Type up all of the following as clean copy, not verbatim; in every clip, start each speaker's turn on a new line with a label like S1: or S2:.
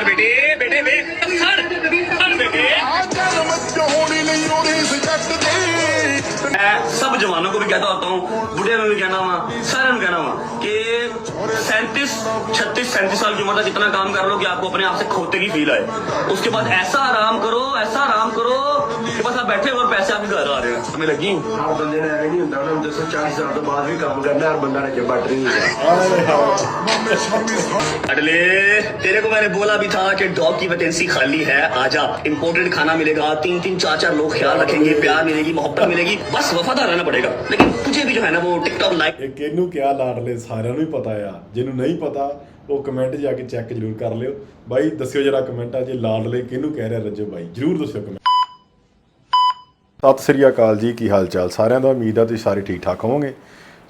S1: कर बेटे बेटे बेटे मैं सब जवानों को भी कहता होता हूँ, बुढ़े में भी कहना हुआ, सारे में कहना हुआ कि 36 साल की उम्र तक इतना काम कर लो कि आपको अपने आप से खोते की फील आए। उसके बाद ऐसा आराम करो कि बस आप बैठे और पैसे आपके घर आ रहे हैं। हमें लगी
S2: बंदे ने नहीं होता ना 240 साल तो बाद भी काम करना है और बंदा ने बैटरी नहीं
S1: अडले तेरे को मैंने बोला भी था कि डॉग की वैकेंसी खाली है, आजा। इंपोर्टेड खाना मिलेगा, 3 4 लोग ख्याल रखेंगे, प्यार मिलेगी, मोहब्बत मिलेगी, बस वफादार रहना पड़ेगा। लेकिन तुझे भी जो है ना वो टिकटॉक लाइक
S3: किहनू क्या लाडले सारिਆਂ ਨੂੰ ਹੀ पता आ, जिन्हों नहीं पता ਉਹ ਕਮੈਂਟ जाके चैक जरूर कर लियो। ਬਾਈ ਦੱਸਿਓ ਜਰਾ ਕਮੈਂਟਾਂ 'ਚ ਲਾਡਲੇ ਕਿਹਨੂੰ ਕਹਿ ਰਿਹਾ ਰਜਬ ਬਾਈ, ਜਰੂਰ ਦੱਸਿਓ ਕਮੈਂਟ। ਸਤਿ ਸ੍ਰੀ ਅਕਾਲ ਜੀ, ਕੀ ਹਾਲ ਚਾਲ ਸਾਰਿਆਂ ਦਾ। ਉਮੀਦ ਆ ਤੁਸੀਂ ਸਾਰੇ ਠੀਕ ਠਾਕ ਹੋਵੋਗੇ।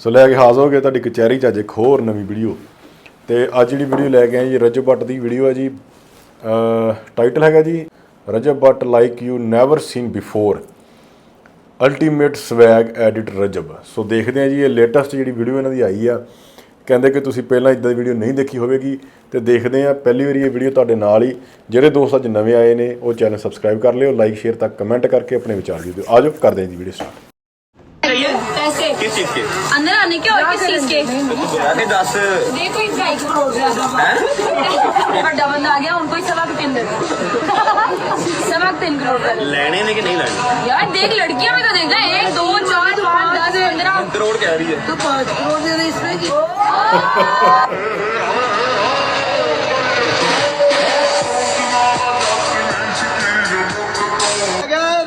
S3: ਸੋ ਲੈ ਕੇ ਹਾਜ਼ਰ ਹੋ ਗਏ ਤੁਹਾਡੀ ਕਚਹਿਰੀ 'ਚ ਅੱਜ ਇੱਕ ਹੋਰ ਨਵੀਂ ਵੀਡੀਓ। ਤੇ ਅੱਜ ਜਿਹੜੀ ਵੀਡੀਓ ਲੈ ਕੇ ਆਏ ਜੀ ਰਜਬ ਬੱਟ ਦੀ ਵੀਡੀਓ ਹੈ ਜੀ। ਟਾਈਟਲ ਹੈਗਾ ਜੀ Rajab Butt like you never seen before ultimate swag edit Rajab. So ਦੇਖਦੇ ਹਾਂ ਜੀ ਇਹ ਲੇਟੈਸਟ ਜਿਹੜੀ ਵੀਡੀਓ ਇਹਨਾਂ ਦੀ ਆਈ ਆ। ਕਹਿੰਦੇ ਕਿ ਤੁਸੀਂ ਪਹਿਲਾਂ ਇੱਦਾਂ ਦੀ ਵੀਡੀਓ ਨਹੀਂ ਦੇਖੀ ਹੋਵੇਗੀ ਤੇ ਦੇਖਦੇ ਹਾਂ ਪਹਿਲੀ ਵਾਰੀ ਇਹ ਵੀਡੀਓ ਤੁਹਾਡੇ ਨਾਲ ਹੀ। ਜਿਹੜੇ ਦੋਸਤ ਅੱਜ ਨਵੇਂ ਆਏ ਨੇ ਉਹ ਚੈਨਲ ਸਬਸਕ੍ਰਾइब कर लियो, लाइक शेयर तक कमेंट करके अपने विचार दे दो। आ जाओ करते हैं जी वीडियो स्टार्ट।
S4: पैसे
S1: किस चीज के
S4: अंदर आने के और किस चीज के?
S1: आगे 10
S4: देखो इस बाइक को बड़ा बंदा आ गया, उनको ही 3 दे दो। 3 करोड़ का
S1: लेने में कि नहीं लेने
S4: यार। देख लड़कियां में तो देख रहे 1 2 4 5 10 15
S1: करोड़ कह रही है
S4: तो 5 करोड़ दे दे इसमें।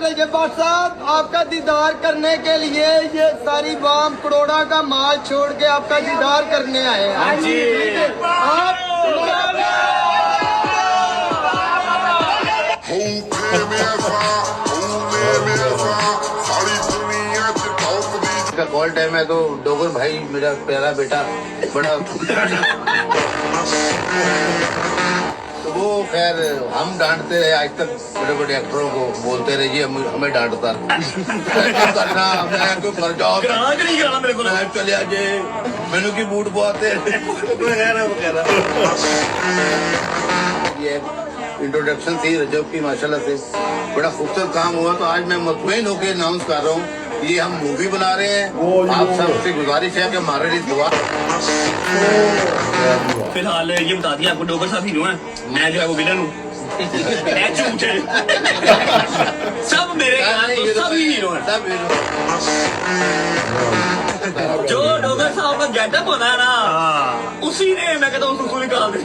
S5: रजब भट्ट साहब आपका दीदार करने के लिए ये सारी वाम करोड़ा का माल छोड़ के आपका दीदार करने आए हैं।
S1: हाँ जी।
S6: का कॉल टाइम है तो डोगर भाई मेरा प्यारा बेटा बड़ा तो वो खैर हम डांटते रहे आज तक, बड़े बड़े एक्टरों को बोलते रहे ये हमें डांटता करना मैं तो कर जाओ चले आजे मैनू की बूट बुआते वगैरह। ये इंट्रोडक्शन थी रजब की, माशाल्लाह से बड़ा खूबसूरत काम हुआ। तो आज मैं मुतमईन होकर अनाउंस कर रहा हूँ ये हम मूवी बना रहे हैं। आप सबसे गुजारिश है कि हमारे लिए दुआ।
S1: फिलहाल ये बता दिया आपको डोगर साहब हीरो है, मैं जो है वो विलन हूँ। झूठ है सब मेरे सब हीरो हैं।
S6: सब हीरो
S1: जो डोगर साहब का गेटअप होना है ना उसी ने मैं कहता हूँ उसको निकाल दे।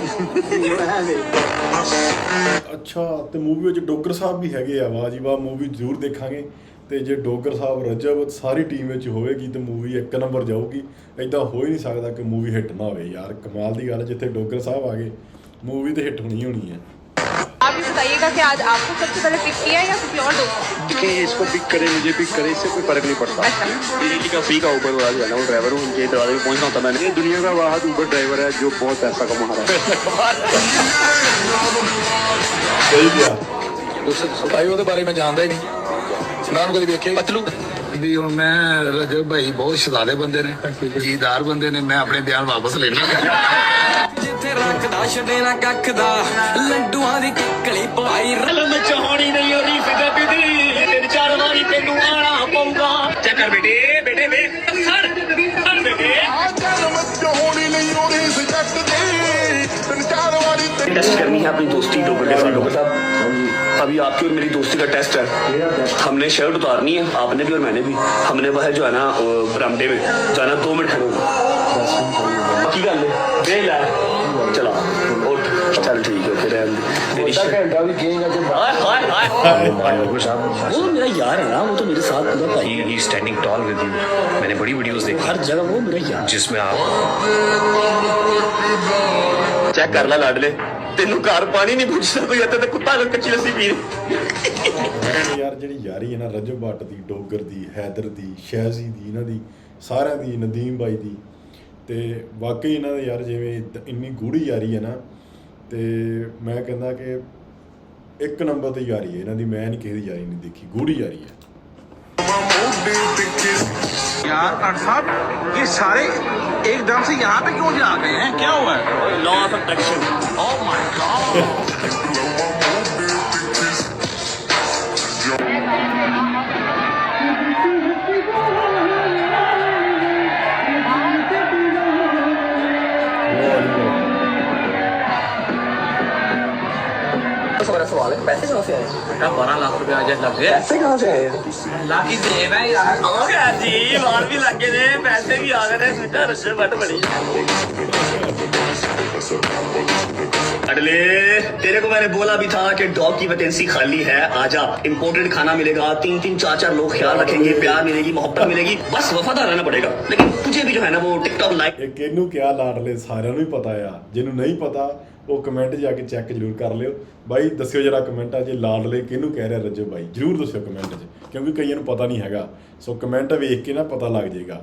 S3: ਅੱਛਾ ਤੇ ਮੂਵੀ ਵਿੱਚ ਡੋਗਰ ਸਾਹਿਬ ਵੀ ਹੈਗੇ ਆ। ਵਾਹ ਜੀ ਵਾਹ, ਮੂਵੀ ਜ਼ਰੂਰ ਦੇਖਾਂਗੇ। ਤੇ ਜੇ ਡੋਗਰ ਸਾਹਿਬ ਰਜਬ ਸਾਰੀ ਟੀਮ ਵਿੱਚ ਹੋਵੇਗੀ ਤੇ ਮੂਵੀ ਇੱਕ ਨੰਬਰ ਜਾਊਗੀ। ਇਦਾਂ ਹੋ ਹੀ ਨਹੀਂ ਸਕਦਾ ਕਿ ਮੂਵੀ ਹਿੱਟ ਨਾ ਹੋਵੇ ਯਾਰ। ਕਮਾਲ ਦੀ ਗੱਲ, ਜਿੱਥੇ ਡੋਗਰ ਸਾਹਿਬ ਆ ਗਏ मूवी तो हिट होनी होनी है।
S4: आप ये बताइएगा कि आज आपको सबसे पहले पिक किया है या किसी और दोस्त?
S2: कि इसको पिक करे मुझे पिक करे इससे कोई फर्क नहीं पड़ता। दिल्ली का फ्री का ऊबर वाला जो है ना वो ड्राइवर हूँ, उनके दरवाजे में पहुँचना होता मैंने। ये दुनिया का वाहद ऊबर ड्राइवर है जो बहुत पैसा कमा रहा है।
S7: उस सफाई ਉਹਦੇ ਬਾਰੇ ਮੈਂ ਜਾਣਦਾ ਹੀ ਨਹੀਂ ਨਾ, ਉਹਨੂੰ ਕਦੀ ਵੇਖਿਆ ਪਤਲੂ ਵੀ। ਹੁਣ ਮੈਂ ਰਜਬ ਭਾਈ ਬਹੁਤ ਸ਼ਜ਼ਾਦੇ ਬੰਦੇ ਨੇ, ਜੀਦਾਰ ਬੰਦੇ ਨੇ, ਮੈਂ ਆਪਣੇ ਬਿਆਨ ਵਾਪਸ ਲੈਣਾ। ਜਿੱਥੇ ਰੱਖਦਾ ਛੱਡੇ ਨਾ ਕੱਖ ਦਾ ਲੱਡੂਆਂ ਦੀ ਕਿੱਕਲੀ ਪਵਾਈ
S1: रलम चाहनी नहीं हो रही फिदा बिदी 3 4 वारी तेनू आना पऊगा। चक्कर बेटे बेटे बेटे टेस्ट करनी है अपनी दोस्ती डोगर के साथ। डोगर साहब अभी आपकी और मेरी दोस्ती का टेस्ट है। हमने शर्ट उतारनी है, आपने भी और मैंने भी। हमने वह जो है ना बरामदे में जाना 2 मिनट खड़े की गल है दे ला चला उठ चल ठीक है फिर वो मेरा यार है ना, वो तो मेरे साथ पूरा भाई ही स्टैंडिंग टॉल विद यू। मैंने बड़ी वीडियोस देखी हर जगह वो मेरा यार जिसमें आप चेक कर ला लाडले तेनू कार पानी नहीं पूछता कोई आता तो कुत्ता कच्ची लस्सी पी
S3: यार ਜਿਹੜੀ ਯਾਰੀ ਹੈ ਨਾ ਰਜਬ ਬੱਟ ਦੀ, ਡੋਗਰ ਦੀ, ਹੈਦਰ ਦੀ, ਸ਼ਹਿਜ਼ੀ ਦੀ, ਇਹਨਾਂ ਦੀ ਸਾਰਿਆਂ ਦੀ, ਨਦੀਮ ਬਾਈ ਦੀ, ਤੇ ਵਾਕਈ ਇਹਨਾਂ ਦੇ ਯਾਰ ਜਿਵੇਂ ਇੰਨੀ ਗੂੜੀ ਯਾਰੀ ਹੈ ਨਾ, ਤੇ ਮੈਂ ਕਹਿੰਦਾ ਕਿ ਇੱਕ ਨੰਬਰ ਤੇ ਯਾਰੀ ਹੈ ਇਹਨਾਂ ਦੀ। ਮੈਂ ਨਹੀਂ ਕਿਸੇ ਦੀ ਯਾਰੀ ਨਹੀਂ ਦੇਖੀ, ਗੂੜੀ ਯਾਰੀ ਹੈ।
S8: यार डॉक्टर साहब ये सारे एकदम से यहाँ पे क्यों जा गए हैं, क्या हुआ है?
S1: Law of attraction.
S8: Oh my God.
S1: बड़ा सवाल है, पैसे कहाँ से आए?
S8: 12 लाख रुपया आज लग गए।
S1: पैसे कहाँ से आए?
S8: लाख ही जेब है यार।
S1: जी बाल भी लग गए थे, पैसे भी आ गए थे, बेटा रस्से बट बड़ी। अडले, तेरे को मैंने बोला भी था कि डॉग की वैकेंसी खाली है, आजा। इंपोर्टेड खाना मिलेगा, 3-3 4-4 लोग ख्याल रखेंगे, प्यार मिलेगी, मोहब्बत मिलेगी, बस वफादार रहना पड़ेगा। लेकिन तुझे भी जो है ना वो टिकटॉक लाइक
S3: ਇਹ ਕਿਹਨੂੰ ਕਿਹਾ ਲਾਡਲੇ ਸਾਰਿਆਂ ਨੂੰ ਹੀ ਪਤਾ ਆ, ਜਿਹਨੂੰ ਨਹੀਂ ਪਤਾ ਉਹ ਕਮੈਂਟ ਜਾ ਕੇ ਚੈੱਕ ਜ਼ਰੂਰ ਕਰ ਲਿਓ ਬਾਈ। ਦੱਸਿਓ ਜਰਾ ਕਮੈਂਟਾਂ 'ਚ ਲਾਡਲੇ ਕਿਹਨੂੰ ਕਹਿ ਰਿਹਾ ਰਜਬ ਬਾਈ, ਜ਼ਰੂਰ ਦੱਸਿਓ ਕਮੈਂਟ 'ਚ, ਕਿਉਂਕਿ ਕਈਆਂ ਨੂੰ ਪਤਾ नहीं हैगा। सो कमेंट ਵੇਖ ਕੇ ਨਾ पता लग जाएगा।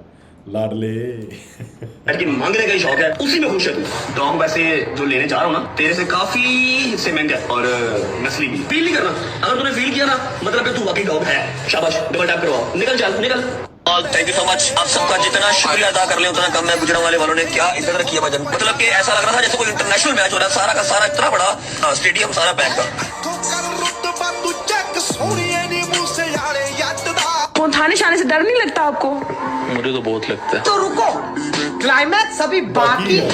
S3: लाडले
S1: कि मांगने का ही शौक है, उसी में खुश है तू। डॉग वैसे जो लेने जा रहा हूँ ना, तेरे से काफी हिस्से महंगा है और नस्ली भी। फील नहीं करना, अगर तूने फील किया ना मतलब कि तू वाकई डॉग है। शाबाश, डबल टैप करवाओ, निकल चल निकल। Thank you so much. आप सबका जितना शुक्रिया अदा कर ले उतना कम है। गुजरांवाले वालों ने क्या इज्जत रखी है भजन, मतलब कि ऐसा लग रहा था जैसे कोई इंटरनेशनल मैच हो रहा है। सारा का सारा इतना बड़ा स्टेडियम सारा पैक था।
S4: कौन था निशाने से डर नहीं लगता आपको?
S8: मुझे तो बहुत लगता है।
S5: तो रुको, क्लाइमैक्स अभी बाकी है।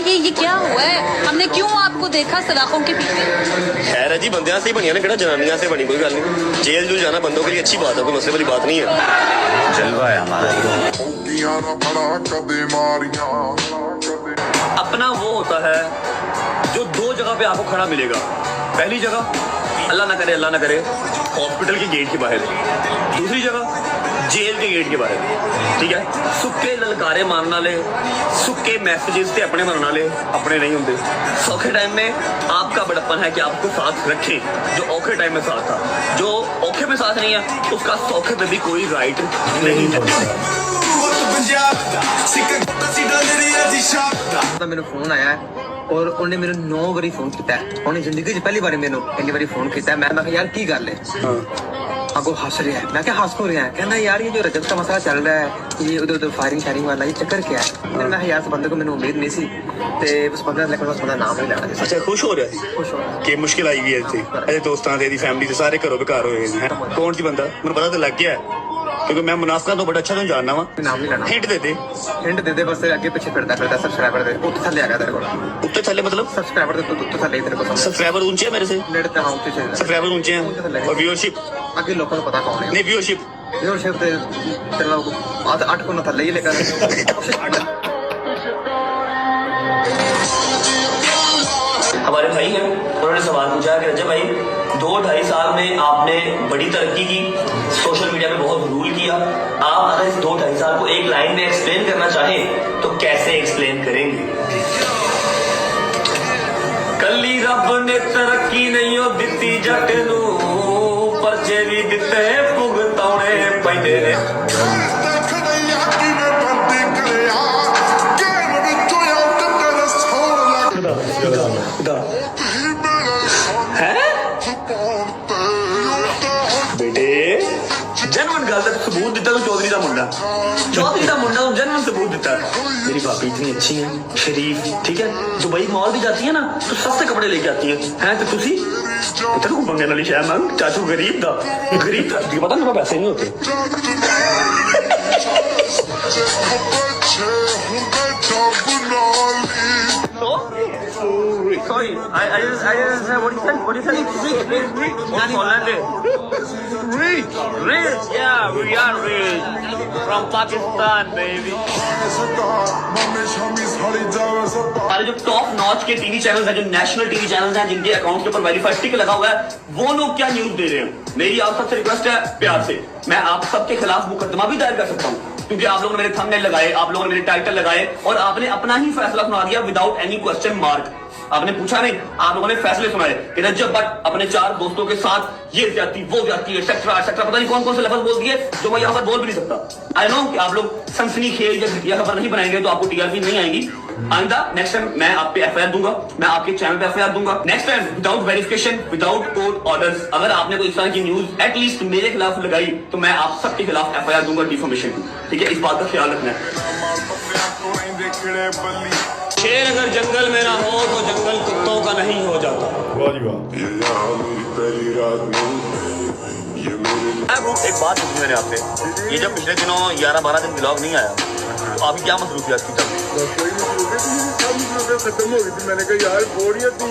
S9: ये क्या हुआ है? हमने क्यों आपको देखा सलाखों के पीछे?
S1: खैर है जी, बंदियां से ही बनी है ना, केड़ा जनानियां से बनी, कोई गल नहीं। जेल जूल जाना बंदों के लिए अच्छी बात है, कोई मसले वाली बात नहीं है।
S8: जलवा है हमारा।
S1: अपना वो होता है जो 2 जगह पे आपको खड़ा मिलेगा। पहली जगह अल्लाह ना करे हॉस्पिटल के गेट के बाहर, दूसरी जगह जेल के गेट के बाहर। ठीक है, सुक्के ललकारे मारने वाले, सुक्के मैसेजेस से अपने मरने वाले अपने नहीं होंगे। सौखे टाइम में आपका बड़प्पन है कि आपको साथ रखें, जो औखे टाइम में साथ था। जो औखे में साथ नहीं है उसका सौखे पे भी कोई राइट नहीं है।
S5: मेरे फोन आया है और उन्हें मेरे 9 बारी फोन किया है। उन्हें जिंदगी पहली बार मेनू इन्नी बारी फोन किया। मैं यार की गल है, अगो हंस रहा है। मैं क्या हंस क्यों रहा है? कहना यार ये जो रजब का मसला चल रहा है, ये उधर फायरिंग शायरिंग वाला, ये चक्कर क्या है? फिर मैं यार उस बंदे को मैंने उम्मीद नहीं सी ते उस बंदे ने उस बंदा नाम नहीं लेना।
S1: अच्छा, खुश हो रहा है
S5: खुश हो
S1: कि मुश्किल आई हुई है इत्थे? अजे दोस्तां दे दी फैमिली दे सारे घरों बेकार होए हैं। कौन सी बंदा मैंने पता तो लग गया है, क्योंकि मैं मुनाफिका तो बड़ा अच्छा तो जानना वा।
S5: नाम नहीं लेना।
S1: हिंट दे दे
S5: बस आगे पीछे फिरता सब्सक्राइबर दे उत्ते थल्ले आ गया तेरे को।
S1: उत्ते थल्ले मतलब
S5: सब्सक्राइबर दे उत्ते थल्ले तेरे को।
S1: सब्सक्राइबर ऊंचे है मेरे से,
S5: नेट ते हां उत्ते
S1: सब्सक्राइबर ऊंचे हैं और व्यूअरशिप
S5: आगे लोगों को पता कौन है।
S1: नहीं व्यूअरशिप
S5: व्यूअरशिप ते तेरे लोग 8 को ना थल्ले ही लेकर।
S1: हमारे भाई हैं, उन्होंने सवाल पूछा कि रजब भाई 2-2.5 साल में आपने बड़ी तरक्की की, सोशल मीडिया पे बहुत रूल किया, आप अगर इस 2-2.5 साल को एक लाइन में एक्सप्लेन करना चाहें तो कैसे एक्सप्लेन करेंगे? कली रब ने तरक्की नहीं हो दिती जट नू, परचे भी दिते भुगताने पैंदे ने। बेटे जनवन गल का सबूत दिता तो चौधरी का मुंडा जनवन सबूत दिता। मेरी भाभी इतनी अच्छी है, शरीफ, ठीक है, दुबई मॉल भी जाती है ना तो सस्ते कपड़े लेके आती है तो तुसी तेरे को मंगने वाली शायद मंग चाचू गरीब दा पता मेरे पैसे नहीं होते। Sorry, I just said what you said. Rich, yeah, we are rich. From Pakistan, baby. हमारे जो टॉप नॉच के टीवी चैनल्स हैं, जो नेशनल टीवी चैनल्स हैं, जिनके अकाउंट के ऊपर वेरीफाइड टिक लगा हुआ है, वो लोग क्या न्यूज दे रहे हैं? मेरी आप सबसे रिक्वेस्ट है प्यार से, मैं आप सबके खिलाफ मुकदमा भी दायर कर सकता हूँ, क्योंकि आप लोगों ने मेरे थंबनेल लगाए, आप लोगों ने मेरे टाइटल लगाए और आपने अपना ही फैसला सुना दिया विदाउट एनी क्वेश्चन मार्क। आपने पूछा नहीं, आप लोगों ने फैसले सुनाए कि रजब भट्ट अपने 4 दोस्तों के साथ ये जाती वो जाती एक्सेट्रा एक्सेट्रा, पता नहीं कौन कौन से लफ्ज बोल दिए जो मैं यहाँ पर बोल भी नहीं सकता। आई नो कि आप लोग सनसनीखेज या घटिया खबर नहीं बनाएंगे तो आपको टीआरपी नहीं आएगी, आइंदा नेक्स्ट टाइम मैं आप पे एफआईआर दूंगा, मैं आपके चैनल पे एफआईआर दूंगा। Next time without verification, without court orders, अगर आपने कोई इस तरह की न्यूज एटलीस्ट मेरे खिलाफ लगाई तो मैं आप सबके खिलाफ एफआईआर दूंगा डिफॉर्मेशन की, ठीक है? इस बात का ख्याल रखना है। शेर अगर जंगल में ना हो तो जंगल कुत्तों का नहीं हो जाता।
S3: वाह जी वाह।
S1: एक बात पूछी मैंने आपसे, ये जब पिछले दिनों 11-12 दिन ब्लॉग नहीं आया तो आपकी क्या मसरूफियत थी तब?
S7: खत्म हो गई थी। मैंने कहा यार बोरियत थी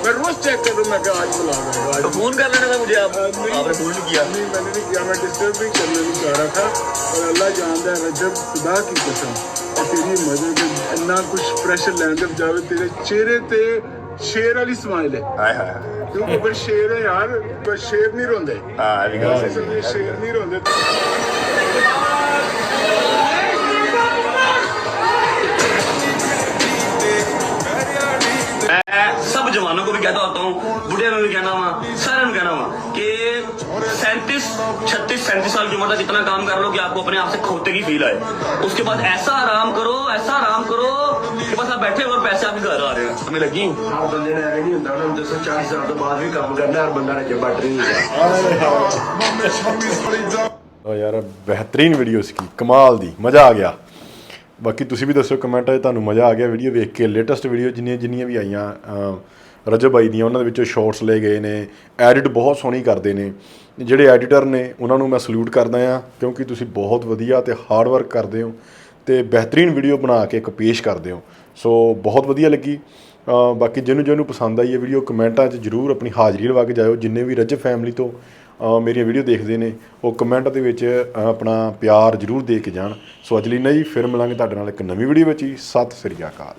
S7: मैं रोज चेक कर रहा हूँ। मैं कहा आज बुला रहा हूँ,
S1: तो फोन कर लेना था मुझे, आपने फोन नहीं किया।
S7: नहीं मैंने नहीं किया, मैं डिस्टर्ब भी करने नहीं चाह रहा था। और अल्लाह जानता है रजब, खुदा की कसम तेरी मदद इन्ना कुछ प्रेशर लैंड जावे तेरे चेहरे ते शेर वाली स्माइल है।
S1: हाय हाय
S7: क्योंकि पर शेर है यार, पर शेर नहीं रोंदे।
S1: हां अभी गल सही
S7: शेर नहीं रोंदे।
S1: सब जवानों को भी कहता होता हूँ, बुढ़े में भी कहना हुआ, सारे में कहना हुआ कि 37 साल की उम्र तक इतना काम कर लो कि आपको अपने आप से खोते की फील आए। उसके बाद ऐसा आराम करो कि बस आप बैठे और पैसे आपके घर आ रहे हैं। हमें लगी
S2: बंदे ने नहीं होता ना 240 साल तो बाद भी काम करना है, बंदा ने बैठ नहीं
S3: ਉਹ ਯਾਰ ਬਿਹਤਰੀਨ ਵੀਡੀਓ ਸੀ, ਕਮਾਲ ਦੀ, ਮਜ਼ਾ ਆ ਗਿਆ। ਬਾਕੀ ਤੁਸੀਂ ਵੀ ਦੱਸੋ ਕਮੈਂਟਾਂ 'ਚ ਤੁਹਾਨੂੰ ਮਜ਼ਾ ਆ ਗਿਆ ਵੀਡੀਓ ਵੇਖ ਕੇ। ਲੇਟੈਸਟ ਵੀਡੀਓ ਜਿੰਨੀਆਂ ਵੀ ਆਈਆਂ ਰਜਬ ਬਾਈ ਦੀਆਂ, ਉਹਨਾਂ ਦੇ ਵਿੱਚੋਂ ਸ਼ਾਰਟਸ ਲਏ ਗਏ ਨੇ, ਐਡਿਟ ਬਹੁਤ ਸੋਹਣੀ ਕਰਦੇ ਨੇ। ਜਿਹੜੇ ਐਡੀਟਰ ਨੇ ਉਹਨਾਂ ਨੂੰ ਮੈਂ ਸਲੂਟ ਕਰਦਾ ਹਾਂ, ਕਿਉਂਕਿ ਤੁਸੀਂ ਬਹੁਤ ਵਧੀਆ ਅਤੇ ਹਾਰਡ ਵਰਕ ਕਰਦੇ ਹੋ ਅਤੇ ਬਿਹਤਰੀਨ ਵੀਡੀਓ ਬਣਾ ਕੇ ਇੱਕ ਪੇਸ਼ ਕਰਦੇ ਹੋ। ਸੋ ਬਹੁਤ ਵਧੀਆ ਲੱਗੀ। ਬਾਕੀ ਜਿਹਨੂੰ ਪਸੰਦ ਆਈ ਇਹ ਵੀਡੀਓ ਕਮੈਂਟਾਂ 'ਚ ਜ਼ਰੂਰ ਆਪਣੀ ਹਾਜ਼ਰੀ ਲਵਾ ਕੇ ਜਾਇਓ। ਜਿੰਨੇ ਵੀ ਰਜਬ ਫੈਮਿਲੀ ਤੋਂ ਮੇਰੀਆਂ ਵੀਡੀਓ ਦੇਖਦੇ ਨੇ ਉਹ ਕਮੈਂਟ ਦੇ ਵਿੱਚ ਆਪਣਾ ਪਿਆਰ ਜ਼ਰੂਰ ਦੇ ਕੇ ਜਾਣ। ਸੋ ਅੱਜ ਲਈ ਨਾ ਜੀ, ਫਿਰ ਮਿਲਾਂਗੇ ਤੁਹਾਡੇ ਨਾਲ ਇੱਕ ਨਵੀਂ ਵੀਡੀਓ ਵਿੱਚ ਹੀ। ਸਤਿ ਸ੍ਰੀ ਅਕਾਲ।